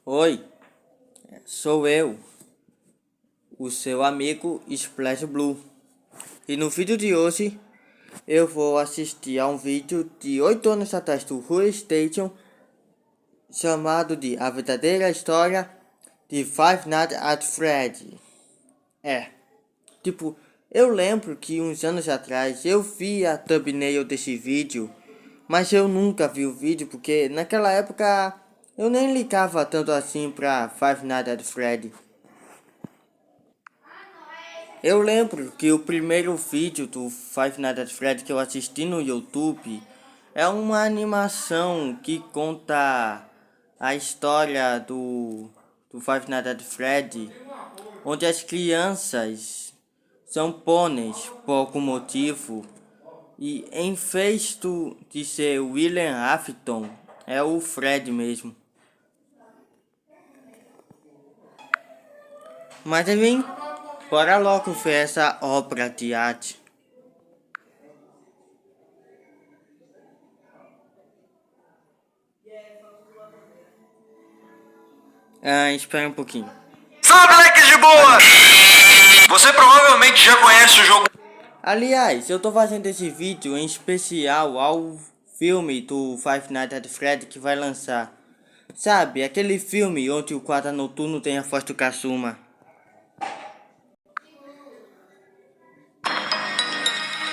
Oi, sou eu, o seu amigo Splash Blue. E no vídeo de hoje eu vou assistir a um vídeo de 8 anos atrás do PlayStation chamado de A Verdadeira História de Five Nights at Freddy. Eu lembro que uns anos atrás eu vi a thumbnail desse vídeo, mas eu nunca vi o vídeo porque naquela época eu nem ligava tanto assim pra Five Nights at Freddy. Eu lembro que o primeiro vídeo do Five Nights at Freddy que eu assisti no YouTube é uma animação que conta a história do Five Nights at Freddy, onde as crianças são pôneis por algum motivo, e em vez de ser William Afton, é o Fred mesmo. Mas enfim, bora logo ver essa obra de arte. Espera um pouquinho. Fala, moleques de boa! Você provavelmente já conhece o jogo. Aliás, eu tô fazendo esse vídeo em especial ao filme do Five Nights at Freddy que vai lançar. Sabe, aquele filme onde o quadro noturno tem a voz do Kazuma.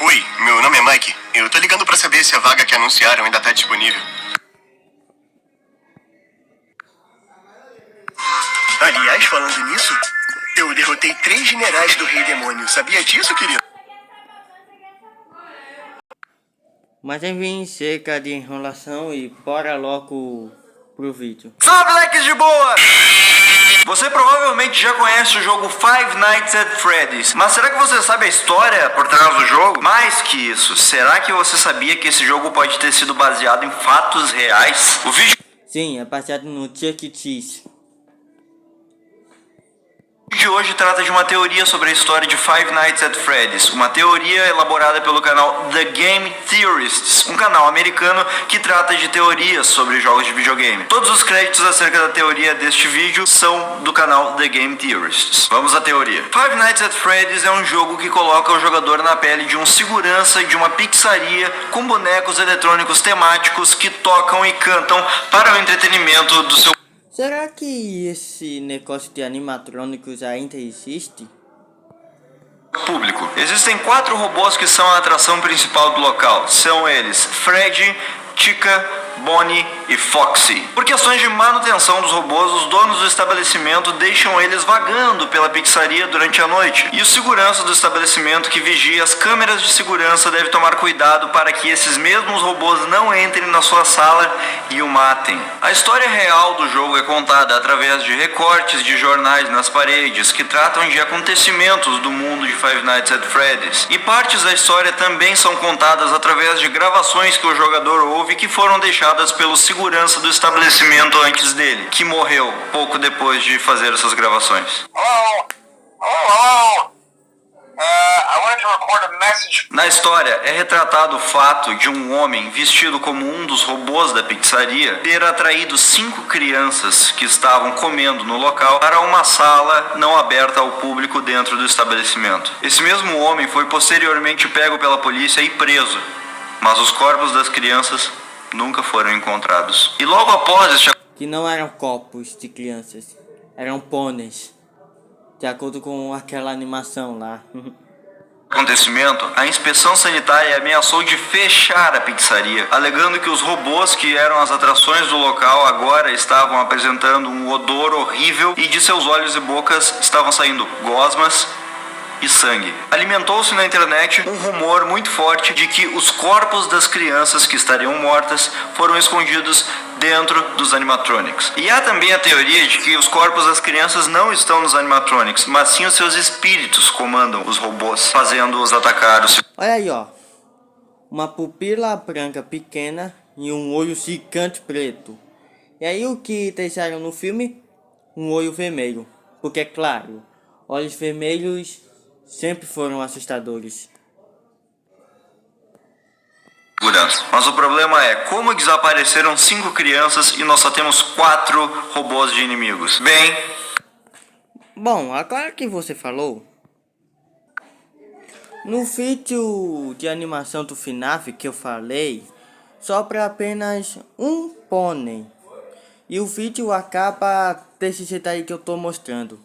Oi, meu nome é Mike. Eu tô ligando pra saber se a vaga que anunciaram ainda tá disponível. Aliás, falando nisso, eu derrotei 3 generais do Rei Demônio. Sabia disso, querido? Mas enfim, chega de enrolação e bora logo pro vídeo. Fala, moleques de boa! Você provavelmente já conhece o jogo Five Nights at Freddy's, mas será que você sabe a história por trás do jogo? Mais que isso, será que você sabia que esse jogo pode ter sido baseado em fatos reais? O vídeo Sim, é baseado no Chuck E. Cheese. de hoje trata de uma teoria sobre a história de Five Nights at Freddy's, uma teoria elaborada pelo canal The Game Theorists, um canal americano que trata de teorias sobre jogos de videogame. Todos os créditos acerca da teoria deste vídeo são do canal The Game Theorists. Vamos à teoria. Five Nights at Freddy's é um jogo que coloca o jogador na pele de um segurança de uma pizzaria com bonecos eletrônicos temáticos que tocam e cantam para o entretenimento do seu Será que esse negócio de animatrônicos ainda existe? público. Existem 4 robôs que são a atração principal do local. São eles Freddy, Chica, Bonnie e Foxy. Por questões de manutenção dos robôs, os donos do estabelecimento deixam eles vagando pela pizzaria durante a noite. E o segurança do estabelecimento que vigia as câmeras de segurança deve tomar cuidado para que esses mesmos robôs não entrem na sua sala e o matem. A história real do jogo é contada através de recortes de jornais nas paredes que tratam de acontecimentos do mundo de Five Nights at Freddy's. E partes da história também são contadas através de gravações que o jogador ouve que foram deixadas pelo segurança do estabelecimento antes dele, que morreu pouco depois de fazer essas gravações. Na história é retratado o fato de um homem vestido como um dos robôs da pizzaria ter atraído 5 crianças que estavam comendo no local para uma sala não aberta ao público dentro do estabelecimento. Esse mesmo homem foi posteriormente pego pela polícia e preso, mas os corpos das crianças nunca foram encontrados. E logo após este Que não eram copos de crianças, eram pôneis, de acordo com aquela animação lá. acontecimento, a inspeção sanitária ameaçou de fechar a pizzaria, alegando que os robôs que eram as atrações do local agora estavam apresentando um odor horrível e de seus olhos e bocas estavam saindo gosmas e sangue. Alimentou-se na internet um rumor muito forte de que os corpos das crianças que estariam mortas foram escondidos dentro dos animatronics. E há também a teoria de que os corpos das crianças não estão nos animatronics, mas sim os seus espíritos comandam os robôs, fazendo-os atacar os... Olha aí, ó. Uma pupila branca pequena e um olho gigante preto. E aí o que deixaram no filme? Um olho vermelho. Porque, claro, olhos vermelhos sempre foram assustadores. segurança. Mas o problema é como desapareceram 5 crianças e nós só temos 4 robôs de inimigos. Bem, Bom, agora que você falou, no vídeo de animação do FNAF que eu falei, sobra apenas um pônei. E o vídeo acaba desse jeito aí que eu tô mostrando.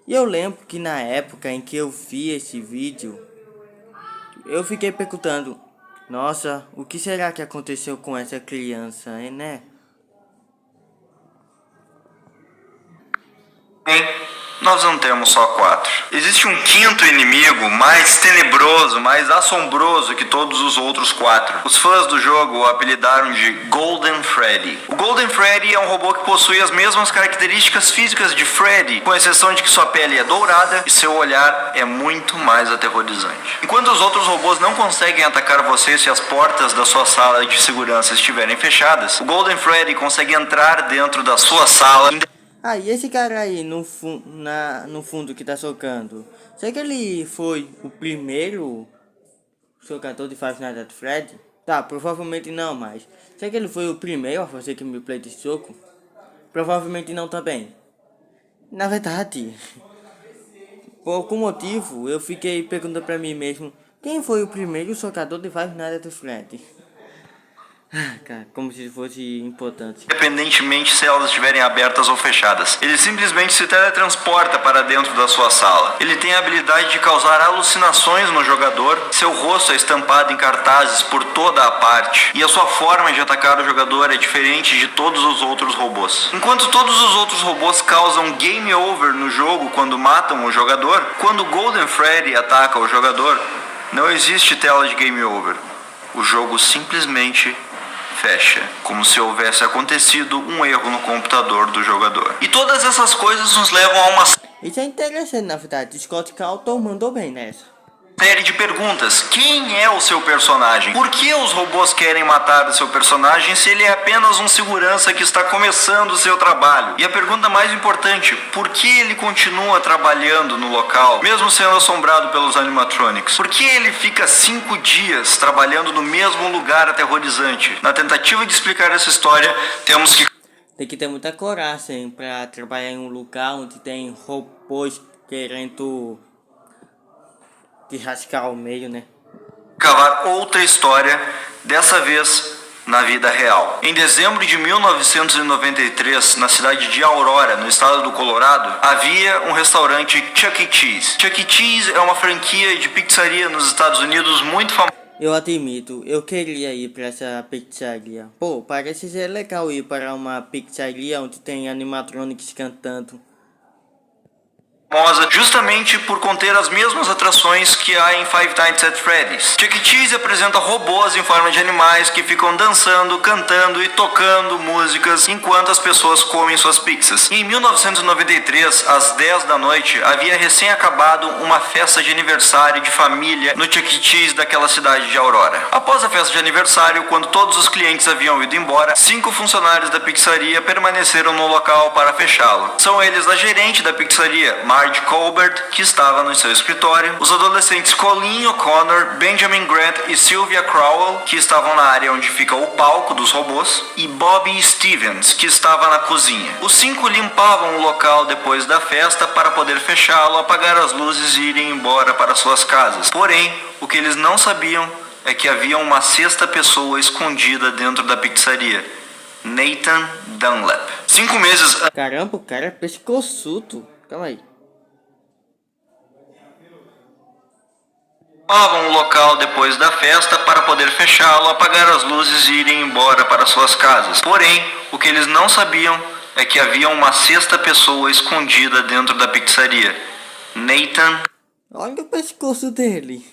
E eu lembro que na época em que eu vi esse vídeo, eu fiquei perguntando, nossa, o que será que aconteceu com essa criança, hein, né? nós não temos só 4. Existe um quinto inimigo mais tenebroso, mais assombroso que todos os outros 4. Os fãs do jogo o apelidaram de Golden Freddy. O Golden Freddy é um robô que possui as mesmas características físicas de Freddy, com exceção de que sua pele é dourada e seu olhar é muito mais aterrorizante. Enquanto os outros robôs não conseguem atacar você se as portas da sua sala de segurança estiverem fechadas, o Golden Freddy consegue entrar dentro da sua sala. Ah, e esse cara aí no fundo que tá socando, será que ele foi o primeiro jogador de Five Nights at Freddy? Tá, provavelmente não, mas será que ele foi o primeiro a fazer gameplay de soco? Provavelmente não também. Na verdade, por algum motivo, eu fiquei perguntando pra mim mesmo, quem foi o primeiro jogador de Five Nights at Freddy? Ah, cara, como se fosse importante. Independentemente se elas estiverem abertas ou fechadas. Ele simplesmente se teletransporta para dentro da sua sala. Ele tem a habilidade de causar alucinações no jogador. Seu rosto é estampado em cartazes por toda a parte. E a sua forma de atacar o jogador é diferente de todos os outros robôs. Enquanto todos os outros robôs causam game over no jogo quando matam o jogador, quando Golden Freddy ataca o jogador, não existe tela de game over. O jogo simplesmente fecha, como se houvesse acontecido um erro no computador do jogador. E todas essas coisas nos levam a uma Isso é interessante, na verdade. Scott Calton mandou bem nessa. série de perguntas. Quem é o seu personagem? Por que os robôs querem matar o seu personagem se ele é apenas um segurança que está começando o seu trabalho? E a pergunta mais importante, por que ele continua trabalhando no local, mesmo sendo assombrado pelos animatronics? Por que ele fica 5 dias trabalhando no mesmo lugar aterrorizante? Na tentativa de explicar essa história, temos que Tem que ter muita coragem pra trabalhar em um lugar onde tem robôs querendo te rascar ao meio, né? cavar outra história, dessa vez na vida real. Em dezembro de 1993, na cidade de Aurora, no estado do Colorado, havia um restaurante Chuck E. Cheese. Chuck E. Cheese é uma franquia de pizzaria nos Estados Unidos muito famosa. Eu admito, eu queria ir pra essa pizzaria. Pô, parece ser legal ir para uma pizzaria onde tem animatronics cantando. Justamente por conter as mesmas atrações que há em Five Nights at Freddy's. Chuck E. Cheese apresenta robôs em forma de animais que ficam dançando, cantando e tocando músicas enquanto as pessoas comem suas pizzas. Em 1993, às 10 da noite, havia recém acabado uma festa de aniversário de família no Chuck E. Cheese daquela cidade de Aurora. Após a festa de aniversário, quando todos os clientes haviam ido embora, 5 funcionários da pizzaria permaneceram no local para fechá-lo. São eles a gerente da pizzaria, Marge Colbert, que estava no seu escritório, os adolescentes Colin O'Connor, Benjamin Grant e Sylvia Crowell, que estavam na área onde fica o palco dos robôs, e Bobby Stevens, que estava na cozinha. Os 5 limpavam o local depois da festa para poder fechá-lo, apagar as luzes e irem embora para suas casas. Porém, o que eles não sabiam é que havia uma 6ª pessoa escondida dentro da pizzaria, Nathan Dunlap. 5 meses Caramba, o cara é pescoçudo. Calma aí. limpavam o local depois da festa para poder fechá-lo, apagar as luzes e irem embora para suas casas. Porém, o que eles não sabiam é que havia uma 6ª pessoa escondida dentro da pizzaria, Nathan Olha o pescoço dele.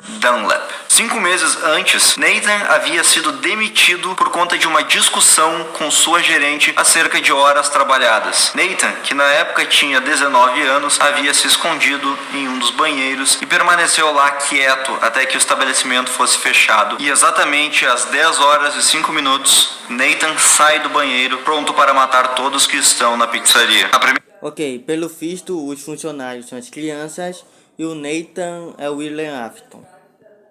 Dunlap. 5 meses antes, Nathan havia sido demitido por conta de uma discussão com sua gerente acerca de horas trabalhadas. Nathan, que na época tinha 19 anos, havia se escondido em um dos banheiros e permaneceu lá quieto até que o estabelecimento fosse fechado. E exatamente às 10 horas e 5 minutos, Nathan sai do banheiro pronto para matar todos que estão na pizzaria. Ok, pelo visto, os funcionários são as crianças e o Nathan é o William Afton.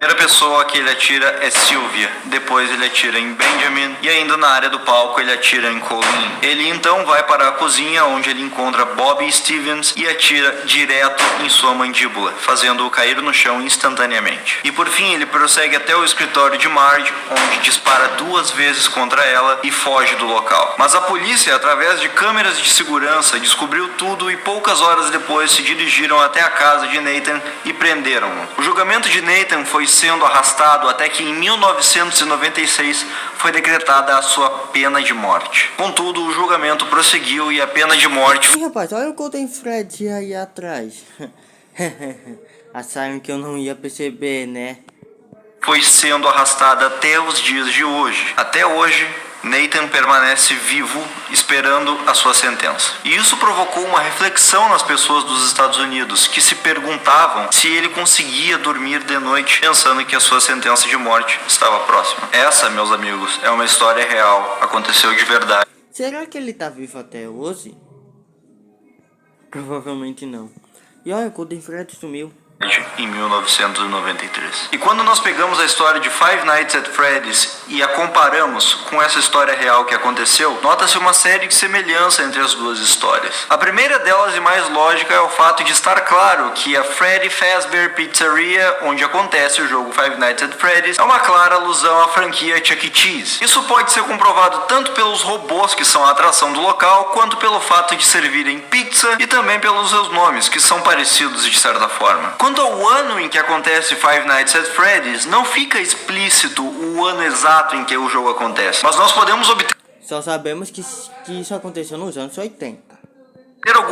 A primeira pessoa que ele atira é Sylvia, depois ele atira em Benjamin e ainda na área do palco ele atira em Colleen. Ele então vai para a cozinha onde ele encontra Bobby Stevens e atira direto em sua mandíbula, fazendo-o cair no chão instantaneamente. E por fim ele prossegue até o escritório de Marge, onde dispara 2 vezes contra ela e foge do local. Mas a polícia, através de câmeras de segurança, descobriu tudo e poucas horas depois se dirigiram até a casa de Nathan e prenderam-no. O julgamento de Nathan foi sendo arrastado até que em 1996 foi decretada a sua pena de morte. Contudo, o julgamento prosseguiu e a pena de morte... Ih, rapaz, olha o Golden Fred aí atrás. Acharam que eu não ia perceber, né? foi sendo arrastada até os dias de hoje. Até hoje, Nathan permanece vivo esperando a sua sentença. E isso provocou uma reflexão nas pessoas dos Estados Unidos, que se perguntavam se ele conseguia dormir de noite pensando que a sua sentença de morte estava próxima. Essa, meus amigos, é uma história real, aconteceu de verdade. Será que ele tá vivo até hoje? Provavelmente não. E olha, o Golden Fred sumiu. Em 1993. E quando nós pegamos a história de Five Nights at Freddy's e a comparamos com essa história real que aconteceu, nota-se uma série de semelhança entre as duas histórias. A primeira delas e mais lógica é o fato de estar claro que a Freddy Fazbear Pizzeria, onde acontece o jogo Five Nights at Freddy's, é uma clara alusão à franquia Chuck E. Cheese. Isso pode ser comprovado tanto pelos robôs que são a atração do local, quanto pelo fato de servirem pizza e também pelos seus nomes, que são parecidos de certa forma. Quanto ao ano em que acontece Five Nights at Freddy's, não fica explícito o ano exato em que o jogo acontece, mas nós podemos obter Só sabemos que isso aconteceu nos anos 80.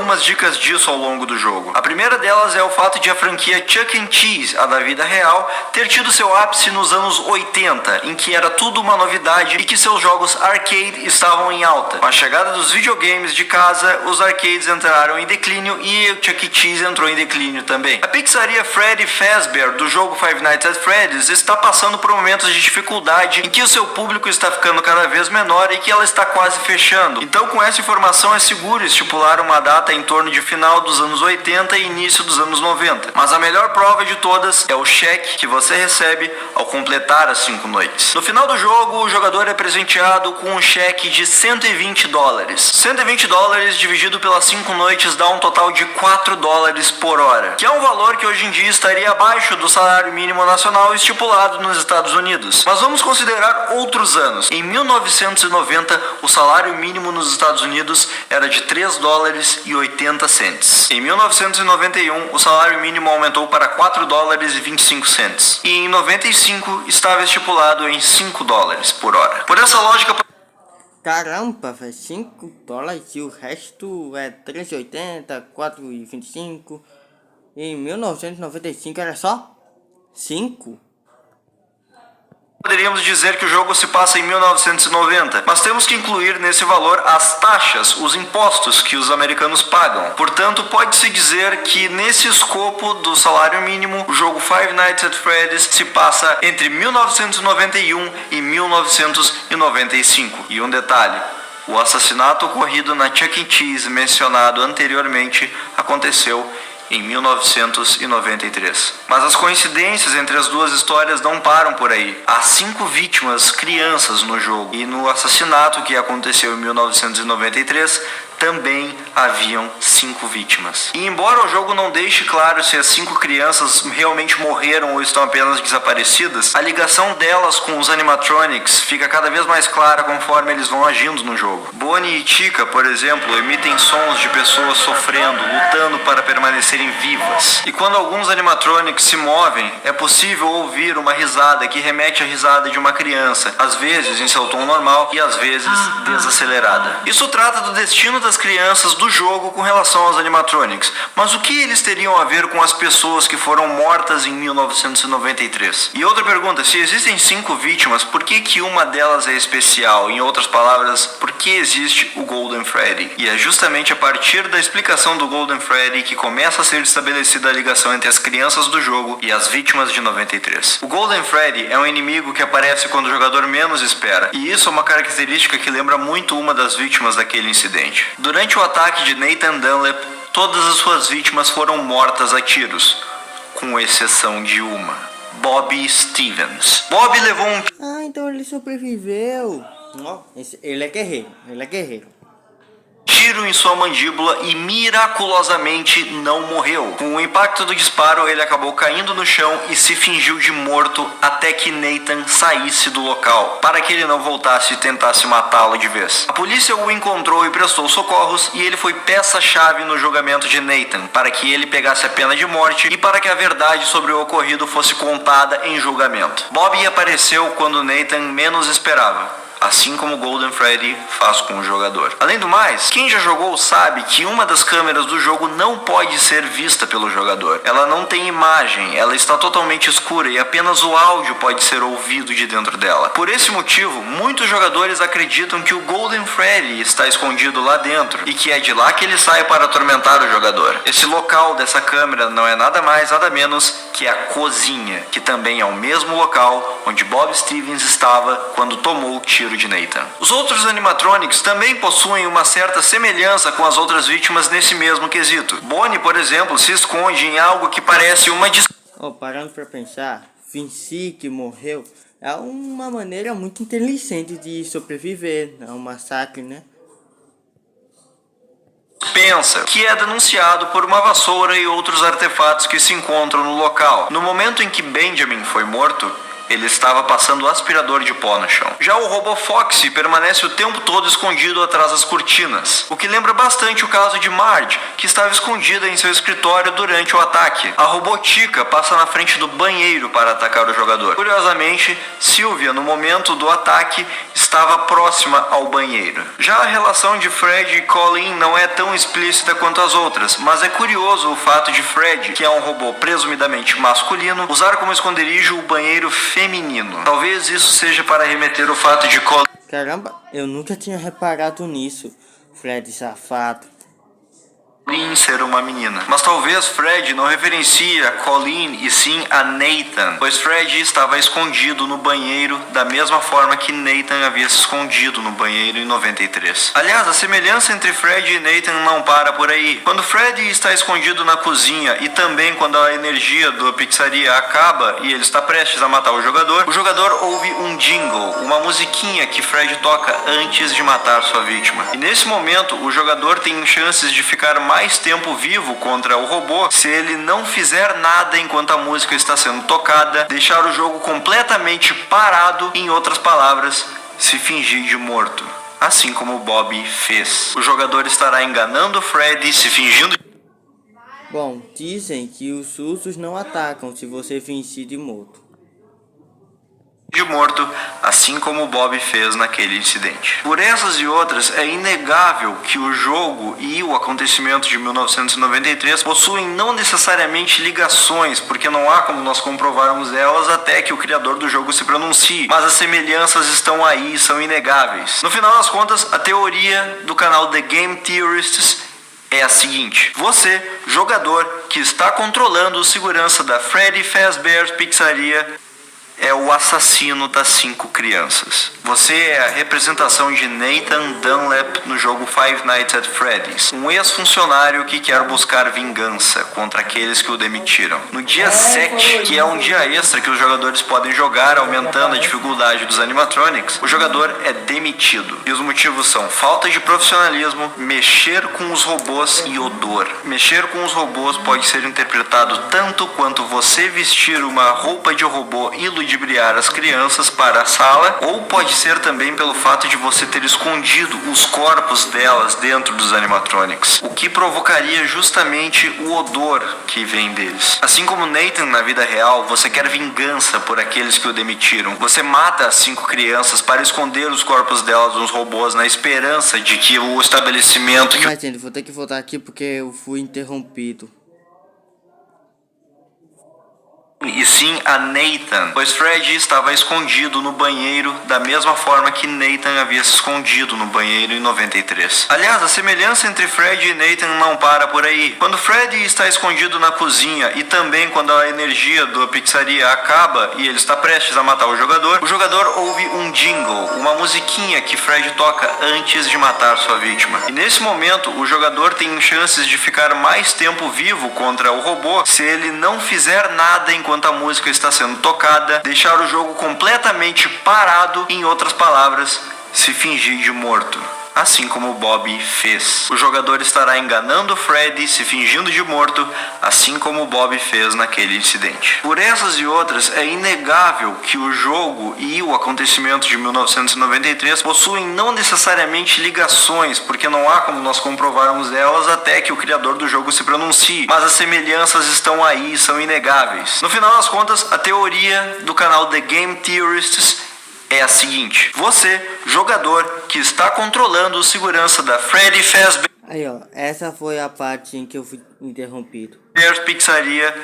algumas dicas disso ao longo do jogo. A primeira delas é o fato de a franquia Chuck E. Cheese, a da vida real, ter tido seu ápice nos anos 80, em que era tudo uma novidade e que seus jogos arcade estavam em alta. Com a chegada dos videogames de casa, os arcades entraram em declínio e o Chuck E. Cheese entrou em declínio também. A pizzaria Freddy Fazbear do jogo Five Nights at Freddy's está passando por momentos de dificuldade em que o seu público está ficando cada vez menor e que ela está quase fechando. Então, com essa informação é seguro estipular uma data em torno de final dos anos 80 e início dos anos 90. Mas a melhor prova de todas é o cheque que você recebe ao completar as 5 noites. No final do jogo, o jogador é presenteado com um cheque de $120. $120 dividido pelas 5 noites dá um total de $4 por hora, que é um valor que hoje em dia estaria abaixo do salário mínimo nacional estipulado nos Estados Unidos. Mas vamos considerar outros anos. Em 1990, o salário mínimo nos Estados Unidos era de $3,80. Em 1991, o salário mínimo aumentou para $4,25. E em 95 estava estipulado em $5 por hora. Por essa lógica... Caramba, velho, $5 e o resto é R$3,80, R$4,25. Em 1995 era só 5? Poderíamos dizer que o jogo se passa em 1990, mas temos que incluir nesse valor as taxas, os impostos que os americanos pagam. Portanto, pode-se dizer que nesse escopo do salário mínimo, o jogo Five Nights at Freddy's se passa entre 1991 e 1995. E um detalhe, o assassinato ocorrido na Chuck E. Cheese mencionado anteriormente aconteceu em 1993. Mas as coincidências entre as duas histórias não param por aí. Há 5 vítimas crianças no jogo, e no assassinato que aconteceu em 1993 também haviam 5 vítimas. E embora o jogo não deixe claro se as 5 crianças realmente morreram ou estão apenas desaparecidas, a ligação delas com os animatronics fica cada vez mais clara conforme eles vão agindo no jogo. Bonnie e Chica, por exemplo, emitem sons de pessoas sofrendo, lutando para permanecerem vivas. E quando alguns animatronics se movem, é possível ouvir uma risada que remete à risada de uma criança, às vezes em seu tom normal e às vezes desacelerada. Isso trata do destino das crianças do jogo com relação aos animatronics, mas o que eles teriam a ver com as pessoas que foram mortas em 1993? E outra pergunta, se existem 5 vítimas, por que uma delas é especial? Em outras palavras, por que existe o Golden Freddy? E é justamente a partir da explicação do Golden Freddy que começa a ser estabelecida a ligação entre as crianças do jogo e as vítimas de 93. O Golden Freddy é um inimigo que aparece quando o jogador menos espera, e isso é uma característica que lembra muito uma das vítimas daquele incidente. Durante o ataque de Nathan Dunlap, todas as suas vítimas foram mortas a tiros, com exceção de uma, Bobby Stevens. Bobby levou um Ah, então ele sobreviveu. Ó, ele é guerreiro, tiro em sua mandíbula e miraculosamente não morreu. Com o impacto do disparo, ele acabou caindo no chão e se fingiu de morto até que Nathan saísse do local, para que ele não voltasse e tentasse matá-lo de vez. A polícia o encontrou e prestou socorros, e ele foi peça-chave no julgamento de Nathan, para que ele pegasse a pena de morte e para que a verdade sobre o ocorrido fosse contada em julgamento. Bobby apareceu quando Nathan menos esperava, assim como Golden Freddy faz com o jogador. Além do mais, quem já jogou sabe que uma das câmeras do jogo não pode ser vista pelo jogador. Ela não tem imagem, ela está totalmente escura e apenas o áudio pode ser ouvido de dentro dela. Por esse motivo, muitos jogadores acreditam que o Golden Freddy está escondido lá dentro e que é de lá que ele sai para atormentar o jogador. Esse local dessa câmera não é nada mais, nada menos que a cozinha, que também é o mesmo local onde Bob Stevens estava quando tomou o tiro de Nathan. Os outros animatronics também possuem uma certa semelhança com as outras vítimas nesse mesmo quesito. Bonnie, por exemplo, se esconde em algo que parece uma parando pra pensar, fingir que morreu é uma maneira muito inteligente de sobreviver a um massacre, né? dispensa, que é denunciado por uma vassoura e outros artefatos que se encontram no local. No momento em que Benjamin foi morto, ele estava passando aspirador de pó no chão. Já o robô Foxy permanece o tempo todo escondido atrás das cortinas, o que lembra bastante o caso de Marge, que estava escondida em seu escritório durante o ataque. A robô Chica passa na frente do banheiro para atacar o jogador. Curiosamente, Sylvia, no momento do ataque, estava próxima ao banheiro. Já a relação de Fred e Colleen não é tão explícita quanto as outras, mas é curioso o fato de Fred, que é um robô presumidamente masculino, usar como esconderijo o banheiro feminino. Talvez isso seja para remeter o fato de Colleen... Caramba, eu nunca tinha reparado nisso, Fred safado. ser uma menina. Mas talvez Fred não referencie a Colleen e sim a Nathan, pois Fred estava escondido no banheiro da mesma forma que Nathan havia se escondido no banheiro em 93. Aliás, a semelhança entre Fred e Nathan não para por aí. Quando Fred está escondido na cozinha e também quando a energia da pizzaria acaba e ele está prestes a matar o jogador ouve um jingle, uma musiquinha que Fred toca antes de matar sua vítima. E nesse momento, o jogador tem chances de ficar mais tempo vivo contra o robô se ele não fizer nada enquanto a música está sendo tocada, deixar o jogo completamente parado, em outras palavras, se fingir de morto, assim como o Bobby fez. O jogador estará enganando Freddy, se fingindo Bom, dizem que os sustos não atacam se você fingir de morto, assim como o Bob fez naquele incidente. Por essas e outras, é inegável que o jogo e o acontecimento de 1993 possuem não necessariamente ligações, porque não há como nós comprovarmos elas até que o criador do jogo se pronuncie, mas as semelhanças estão aí e são inegáveis. No final das contas, a teoria do canal The Game Theorists é a seguinte: você, jogador, que está controlando a segurança da Freddy Fazbear's Pizzaria, é o assassino das 5 crianças. Você é a representação de Nathan Dunlap no jogo Five Nights at Freddy's, um ex-funcionário que quer buscar vingança contra aqueles que o demitiram. No dia 7, que é um dia extra que os jogadores podem jogar, aumentando a dificuldade dos animatronics, o jogador é demitido. E os motivos são falta de profissionalismo, mexer com os robôs e odor. Mexer com os robôs pode ser interpretado tanto quanto você vestir uma roupa de robô e ludibriar as crianças para a sala, ou pode ser também pelo fato de você ter escondido os corpos delas dentro dos animatronics, o que provocaria justamente o odor que vem deles. Assim como Nathan na vida real, você quer vingança por aqueles que o demitiram. Você mata as 5 crianças para esconder os corpos delas nos robôs na esperança de que o estabelecimento... Mas gente, vou ter que voltar aqui porque eu fui interrompido. E sim a Nathan, pois Fred estava escondido no banheiro da mesma forma que Nathan havia se escondido no banheiro em 93. Aliás, a semelhança entre Fred e Nathan não para por aí. Quando Fred está escondido na cozinha e também quando a energia da pizzaria acaba e ele está prestes a matar o jogador ouve um jingle, uma musiquinha que Fred toca antes de matar sua vítima. E nesse momento, o jogador tem chances de ficar mais tempo vivo contra o robô se ele não fizer nada enquanto enquanto a música está sendo tocada, deixar o jogo completamente parado, em outras palavras, se fingir de morto. Assim como o Bob fez. O jogador estará enganando o Freddy, se fingindo de morto, assim como o Bob fez naquele incidente. Por essas e outras, é inegável que o jogo e o acontecimento de 1993 possuem não necessariamente ligações, porque não há como nós comprovarmos elas até que o criador do jogo se pronuncie, mas as semelhanças estão aí, são inegáveis. No final das contas, a teoria do canal The Game Theorists é a seguinte: você, jogador, que está controlando a segurança da Freddy Fazbear Aí ó, essa foi a parte em que eu fui interrompido. Pizzaria,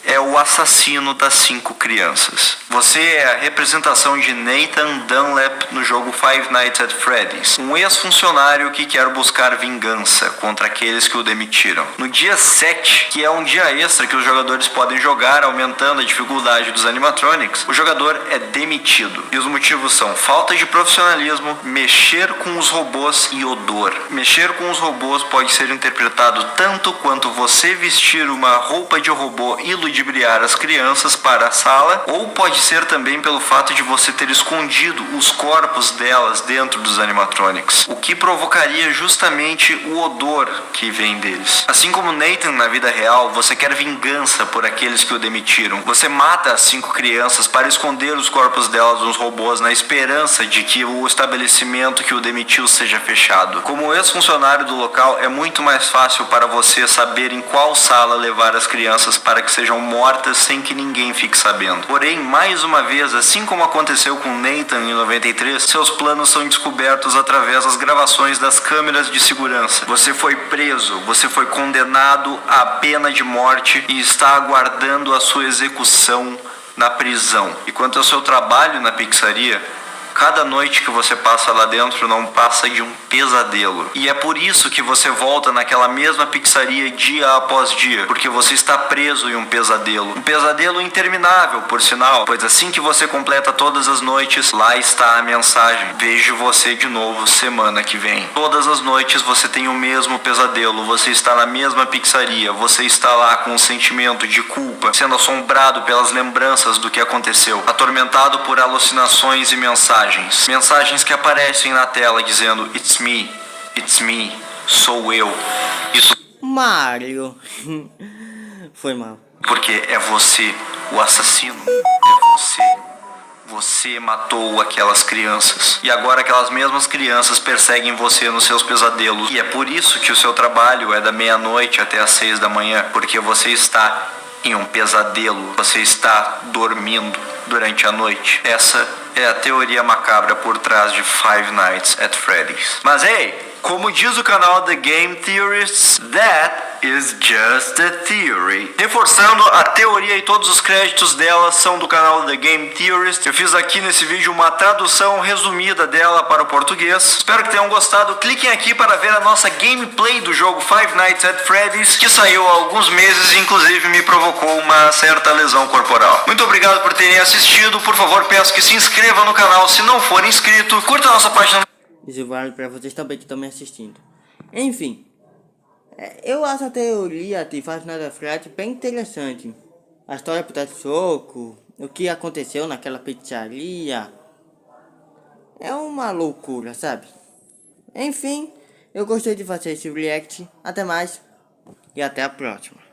é o assassino das 5 crianças. Você é a representação de Nathan Dunlap no jogo Five Nights at Freddy's, um ex-funcionário que quer buscar vingança contra aqueles que o demitiram. No dia 7, que é um dia extra que os jogadores podem jogar, aumentando a dificuldade dos animatronics, o jogador é demitido. E os motivos são falta de profissionalismo, mexer com os robôs e odor. Mexer com os robôs pode ser interpretado tanto quanto você vestir uma roupa de robô e ludibriar as crianças para a sala, ou pode ser também pelo fato de você ter escondido os corpos delas dentro dos animatronics, o que provocaria justamente o odor que vem deles. Assim como Nathan na vida real, você quer vingança por aqueles que o demitiram. Você mata as 5 crianças para esconder os corpos delas nos robôs na esperança de que o estabelecimento que o demitiu seja fechado. Como ex-funcionário do local, é muito mais fácil para você saber em qual sala levar as crianças para que sejam mortas sem que ninguém fique sabendo. Porém, mais uma vez, assim como aconteceu com Nathan em 93, seus planos são descobertos através das gravações das câmeras de segurança. Você foi preso, você foi condenado à pena de morte e está aguardando a sua execução na prisão. E quanto ao seu trabalho na pizzaria, cada noite que você passa lá dentro não passa de um pesadelo. E é por isso que você volta naquela mesma pizzaria dia após dia, porque você está preso em um pesadelo. Um pesadelo interminável, por sinal, pois assim que você completa todas as noites, lá está a mensagem: vejo você de novo semana que vem. Todas as noites você tem o mesmo pesadelo, você está na mesma pizzaria, você está lá com um sentimento de culpa, sendo assombrado pelas lembranças do que aconteceu, atormentado por alucinações e mensagens que aparecem na tela dizendo it's me, sou eu. Isso Mario. Foi mal. porque é você, o assassino. É você. Você matou aquelas crianças. E agora aquelas mesmas crianças perseguem você nos seus pesadelos. E é por isso que o seu trabalho é da meia-noite até às 6 da manhã. Porque você está em um pesadelo. Você está dormindo durante a noite. Essa é a teoria macabra por trás de Five Nights at Freddy's. Mas hey, como diz o canal The Game Theorists, that is just a theory. Reforçando, a teoria e todos os créditos dela são do canal The Game Theorists. Eu fiz aqui nesse vídeo uma tradução resumida dela para o português. Espero que tenham gostado. Cliquem aqui para ver a nossa gameplay do jogo Five Nights at Freddy's, que saiu há alguns meses e inclusive me provocou uma certa lesão corporal. Muito obrigado por terem assistido. Por favor, peço que se inscreva no canal se não for inscrito. Curta a nossa página. Isso vale para vocês também que estão me assistindo. Enfim, eu acho a teoria de Five Nights at Freddy's bem interessante. A história por trás do soco, o que aconteceu naquela pizzaria. É uma loucura, sabe? Enfim, eu gostei de fazer esse react. Até mais e até a próxima.